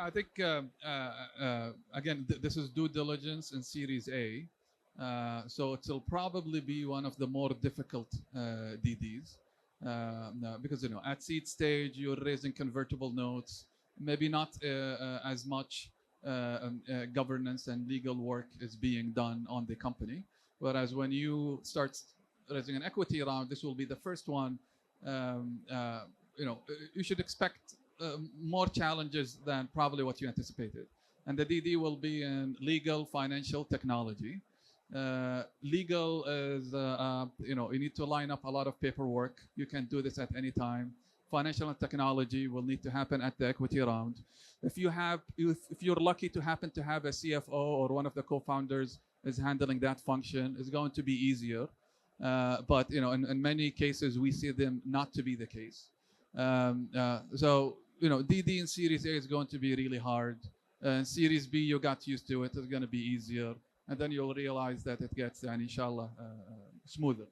I think again, this is due diligence in Series A, so it'll probably be one of the more difficult DDs because at seed stage you're raising convertible notes, maybe not as much governance and legal work is being done on the company, whereas when you start raising an equity round, this will be the first one. You should expect more challenges than probably what you anticipated. And the DD will be in legal, financial, technology. Legal is, you need to line up a lot of paperwork. You can do this at any time. Financial and technology will need to happen at the equity round. If you're lucky to happen to have a CFO or one of the co-founders is handling that function, it's going to be easier. But in many cases, we see them not to be the case. So DD in Series A is going to be really hard. And Series B, you got used to it. It's going to be easier. And then you'll realize that it gets, inshallah, smoother.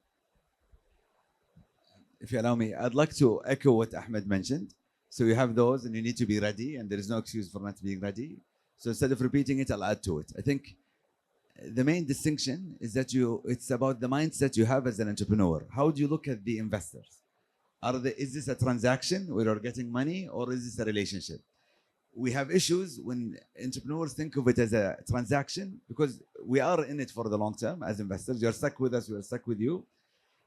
If you allow me, I'd like to echo what Ahmed mentioned. So you have those and you need to be ready, and there is no excuse for not being ready. So instead of repeating it, I'll add to it. I think the main distinction is that it's about the mindset you have as an entrepreneur. How do you look at the investors? Is this a transaction where you're getting money, or is this a relationship? We have issues when entrepreneurs think of it as a transaction, because we are in it for the long term as investors. You're stuck with us, we're stuck with you.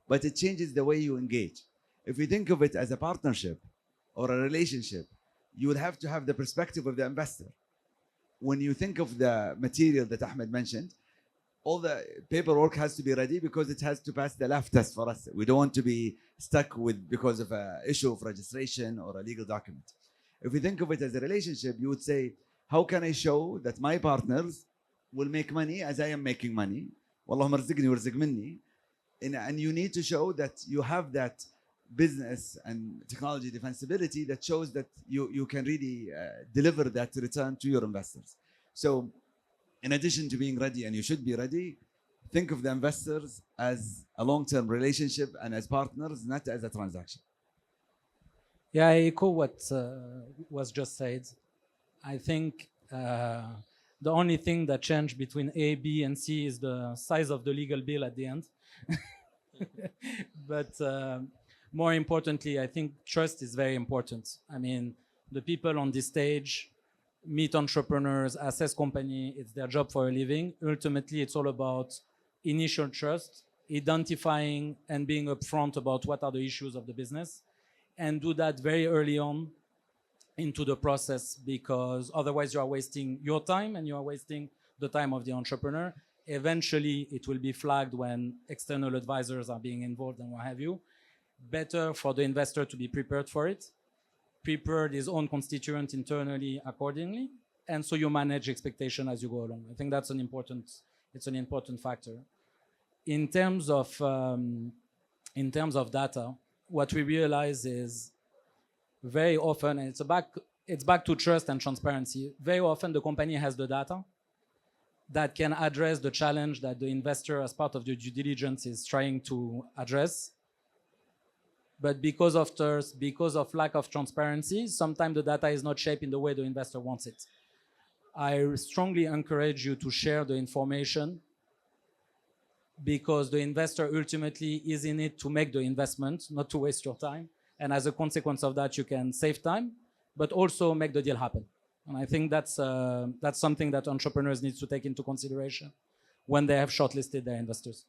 But it changes the way you engage. If you think of it as a partnership or a relationship, you would have to have the perspective of the investor. When you think of the material that Ahmed mentioned, all the paperwork has to be ready because it has to pass the LAF test for us. We don't want to be stuck with because of an issue of registration or a legal document. If we think of it as a relationship, you would say, how can I show that my partners will make money as I am making money? Wallahumma rizqni warziq minni. And you need to show that you have that business and technology defensibility that shows that you can really deliver that return to your investors. So in addition to being ready, and you should be ready, think of the investors as a long-term relationship and as partners, not as a transaction. Yeah, I echo what was just said. I think the only thing that changed between A, B, and C is the size of the legal bill at the end. But more importantly, I think trust is very important. I mean, the people on this stage meet entrepreneurs, assess company, it's their job for a living. Ultimately, it's all about initial trust, identifying and being upfront about what are the issues of the business, and do that very early on into the process, because otherwise you are wasting your time and you are wasting the time of the entrepreneur. Eventually, it will be flagged when external advisors are being involved and what have you. Better for the investor to be prepared for it, prepared his own constituent internally accordingly, and so you manage expectation as you go along. I think that's it's an important factor. In terms of data, what we realize is very often, and it's back to trust and transparency. Very often the company has the data that can address the challenge that the investor, as part of the due diligence, is trying to address. But because of trust, because of lack of transparency, sometimes the data is not shaped in the way the investor wants it. I strongly encourage you to share the information, because the investor ultimately is in it to make the investment, not to waste your time. And as a consequence of that, you can save time, but also make the deal happen. And I think that's something that entrepreneurs need to take into consideration when they have shortlisted their investors.